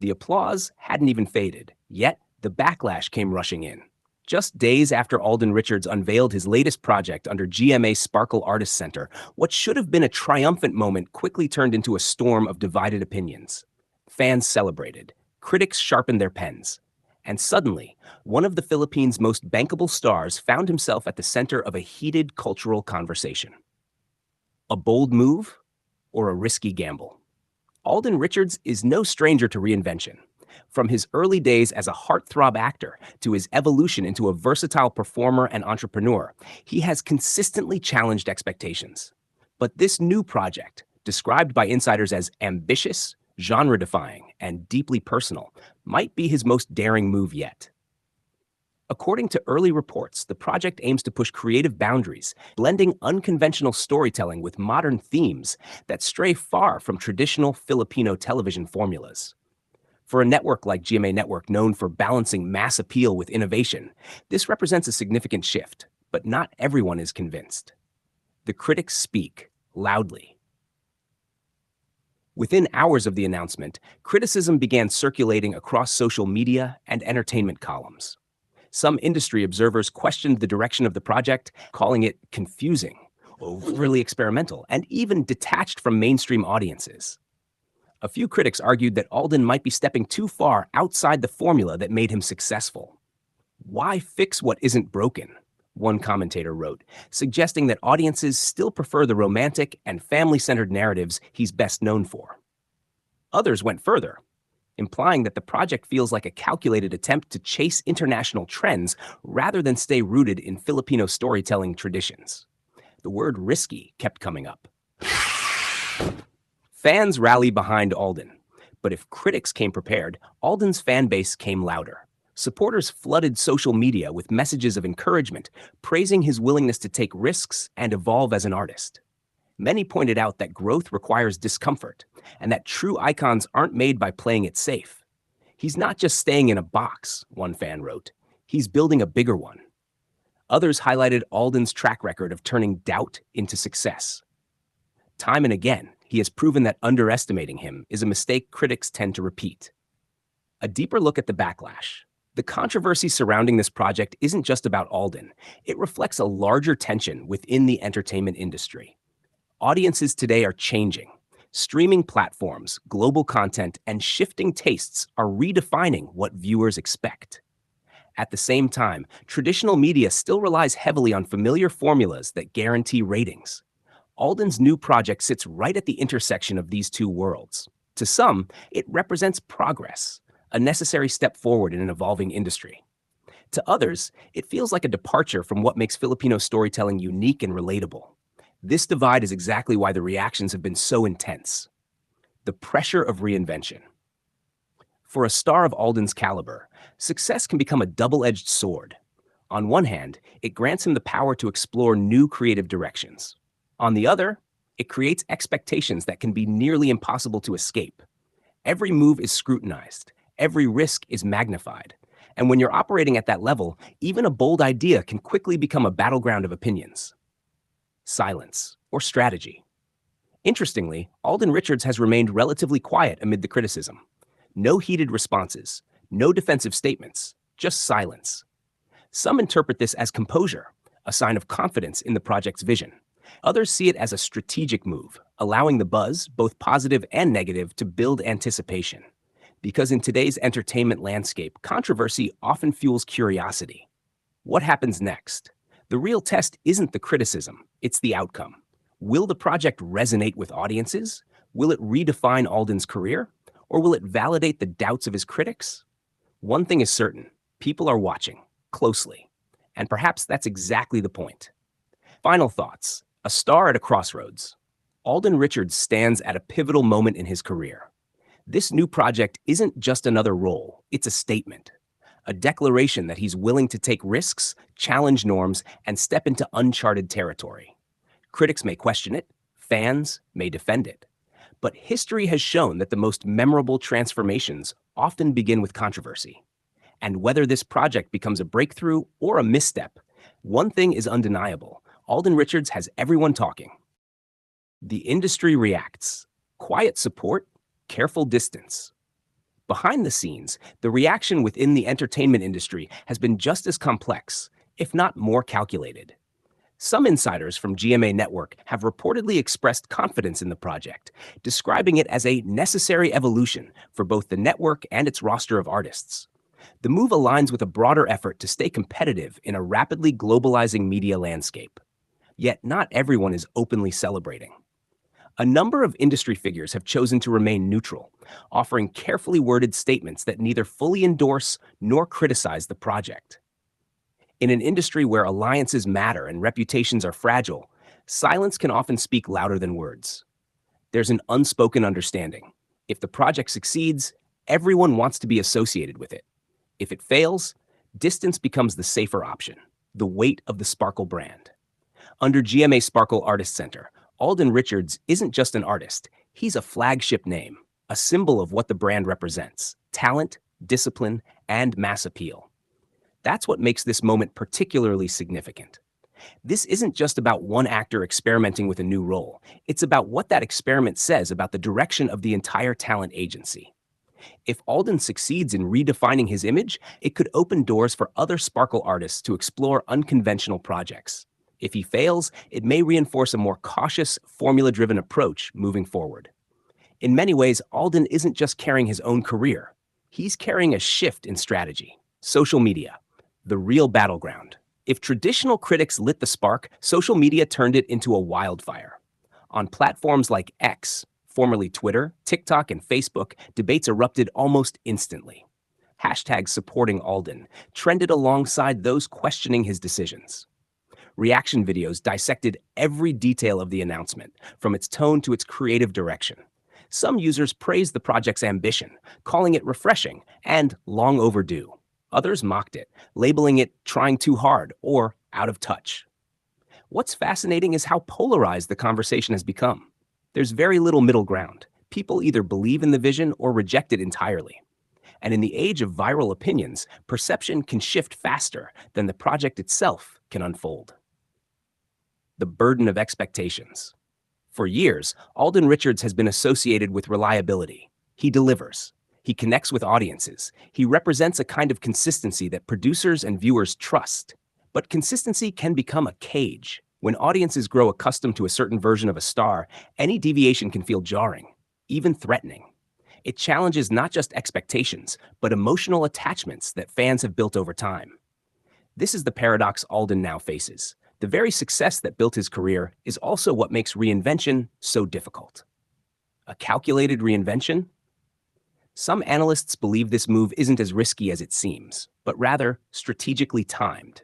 The applause hadn't even faded, yet the backlash came rushing in. Just days after Alden Richards unveiled his latest project under GMA Sparkle Artist Center, what should have been a triumphant moment quickly turned into a storm of divided opinions. Fans celebrated, critics sharpened their pens, and suddenly, one of the Philippines' most bankable stars found himself at the center of a heated cultural conversation. A bold move or a risky gamble? Alden Richards is no stranger to reinvention. From his early days as a heartthrob actor to his evolution into a versatile performer and entrepreneur, he has consistently challenged expectations. But this new project, described by insiders as ambitious, genre-defying, and deeply personal, might be his most daring move yet. According to early reports, the project aims to push creative boundaries, blending unconventional storytelling with modern themes that stray far from traditional Filipino television formulas. For a network like GMA Network, known for balancing mass appeal with innovation, this represents a significant shift, but not everyone is convinced. The critics speak loudly. Within hours of the announcement, criticism began circulating across social media and entertainment columns. Some industry observers questioned the direction of the project, calling it confusing, overly experimental, and even detached from mainstream audiences. A few critics argued that Alden might be stepping too far outside the formula that made him successful. Why fix what isn't broken? One commentator wrote, suggesting that audiences still prefer the romantic and family-centered narratives he's best known for. Others went further, implying that the project feels like a calculated attempt to chase international trends rather than stay rooted in Filipino storytelling traditions. The word risky kept coming up. Fans rally behind Alden, but if critics came prepared, Alden's fan base came louder. Supporters flooded social media with messages of encouragement, praising his willingness to take risks and evolve as an artist. Many pointed out that growth requires discomfort, and that true icons aren't made by playing it safe. He's not just staying in a box, one fan wrote. He's building a bigger one. Others highlighted Alden's track record of turning doubt into success. Time and again, he has proven that underestimating him is a mistake critics tend to repeat. A deeper look at the backlash. The controversy surrounding this project isn't just about Alden. It reflects a larger tension within the entertainment industry. Audiences today are changing. Streaming platforms, global content, and shifting tastes are redefining what viewers expect. At the same time, traditional media still relies heavily on familiar formulas that guarantee ratings. Alden's new project sits right at the intersection of these two worlds. To some, it represents progress, a necessary step forward in an evolving industry. To others, it feels like a departure from what makes Filipino storytelling unique and relatable. This divide is exactly why the reactions have been so intense. The pressure of reinvention. For a star of Alden's caliber, success can become a double-edged sword. On one hand, it grants him the power to explore new creative directions. On the other, it creates expectations that can be nearly impossible to escape. Every move is scrutinized, every risk is magnified, and when you're operating at that level, even a bold idea can quickly become a battleground of opinions. Silence, or strategy. Interestingly, Alden Richards has remained relatively quiet amid the criticism. No heated responses, no defensive statements, just silence. Some interpret this as composure, a sign of confidence in the project's vision. Others see it as a strategic move, allowing the buzz, both positive and negative, to build anticipation. Because in today's entertainment landscape, controversy often fuels curiosity. What happens next? The real test isn't the criticism, it's the outcome. Will the project resonate with audiences? Will it redefine Alden's career? Or will it validate the doubts of his critics? One thing is certain, people are watching, closely. And perhaps that's exactly the point. Final thoughts. A star at a crossroads. Alden Richards stands at a pivotal moment in his career. This new project isn't just another role, it's a statement. A declaration that he's willing to take risks, challenge norms, and step into uncharted territory. Critics may question it, fans may defend it. But history has shown that the most memorable transformations often begin with controversy. And whether this project becomes a breakthrough or a misstep, one thing is undeniable. Alden Richards has everyone talking. The industry reacts. Quiet support, careful distance. Behind the scenes, the reaction within the entertainment industry has been just as complex, if not more calculated. Some insiders from GMA Network have reportedly expressed confidence in the project, describing it as a necessary evolution for both the network and its roster of artists. The move aligns with a broader effort to stay competitive in a rapidly globalizing media landscape. Yet not everyone is openly celebrating. A number of industry figures have chosen to remain neutral, offering carefully worded statements that neither fully endorse nor criticize the project. In an industry where alliances matter and reputations are fragile, silence can often speak louder than words. There's an unspoken understanding. If the project succeeds, everyone wants to be associated with it. If it fails, distance becomes the safer option, the weight of the Sparkle brand. Under GMA Sparkle Artist Center, Alden Richards isn't just an artist, he's a flagship name, a symbol of what the brand represents: talent, discipline, and mass appeal. That's what makes this moment particularly significant. This isn't just about one actor experimenting with a new role, it's about what that experiment says about the direction of the entire talent agency. If Alden succeeds in redefining his image, it could open doors for other Sparkle artists to explore unconventional projects. If he fails, it may reinforce a more cautious, formula-driven approach moving forward. In many ways, Alden isn't just carrying his own career. He's carrying a shift in strategy. Social media, the real battleground. If traditional critics lit the spark, social media turned it into a wildfire. On platforms like X, formerly Twitter, TikTok, and Facebook, debates erupted almost instantly. Hashtags supporting Alden trended alongside those questioning his decisions. Reaction videos dissected every detail of the announcement, from its tone to its creative direction. Some users praised the project's ambition, calling it refreshing and long overdue. Others mocked it, labeling it trying too hard or out of touch. What's fascinating is how polarized the conversation has become. There's very little middle ground. People either believe in the vision or reject it entirely. And in the age of viral opinions, perception can shift faster than the project itself can unfold. The burden of expectations. For years, Alden Richards has been associated with reliability. He delivers. He connects with audiences. He represents a kind of consistency that producers and viewers trust. But consistency can become a cage. When audiences grow accustomed to a certain version of a star, any deviation can feel jarring, even threatening. It challenges not just expectations, but emotional attachments that fans have built over time. This is the paradox Alden now faces. The very success that built his career is also what makes reinvention so difficult. A calculated reinvention? Some analysts believe this move isn't as risky as it seems, but rather strategically timed.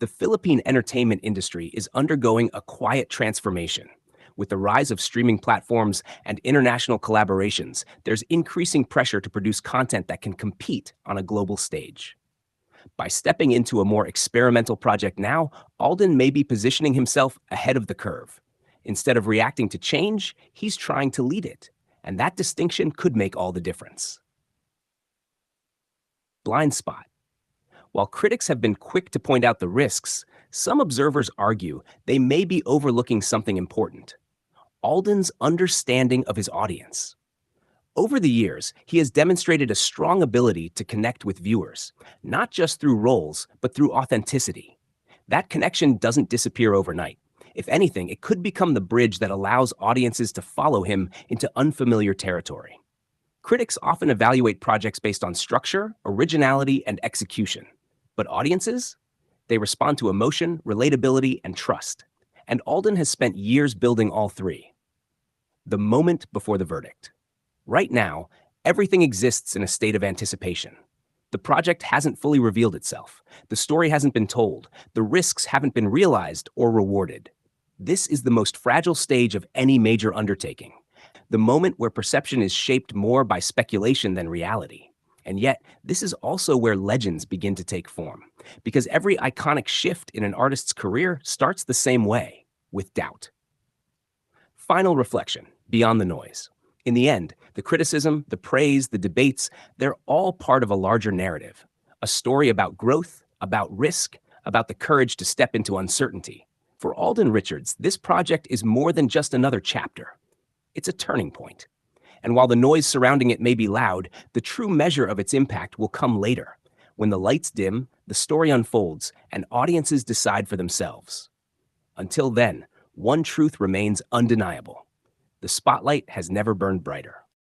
The Philippine entertainment industry is undergoing a quiet transformation. With the rise of streaming platforms and international collaborations, there's increasing pressure to produce content that can compete on a global stage. By stepping into a more experimental project now, Alden may be positioning himself ahead of the curve. Instead of reacting to change, he's trying to lead it, and that distinction could make all the difference. Blind spot. While critics have been quick to point out the risks, some observers argue they may be overlooking something important: Alden's understanding of his audience. Over the years, he has demonstrated a strong ability to connect with viewers, not just through roles, but through authenticity. That connection doesn't disappear overnight. If anything, it could become the bridge that allows audiences to follow him into unfamiliar territory. Critics often evaluate projects based on structure, originality, and execution. But audiences? They respond to emotion, relatability, and trust. And Alden has spent years building all three. The moment before the verdict. Right now, everything exists in a state of anticipation. The project hasn't fully revealed itself. The story hasn't been told. The risks haven't been realized or rewarded. This is the most fragile stage of any major undertaking. The moment where perception is shaped more by speculation than reality. And yet, this is also where legends begin to take form. Because every iconic shift in an artist's career starts the same way, with doubt. Final reflection, beyond the noise. In the end, the criticism, the praise, the debates, they're all part of a larger narrative. A story about growth, about risk, about the courage to step into uncertainty. For Alden Richards, this project is more than just another chapter. It's a turning point. And while the noise surrounding it may be loud, the true measure of its impact will come later, when the lights dim, the story unfolds, and audiences decide for themselves. Until then, one truth remains undeniable: the spotlight has never burned brighter.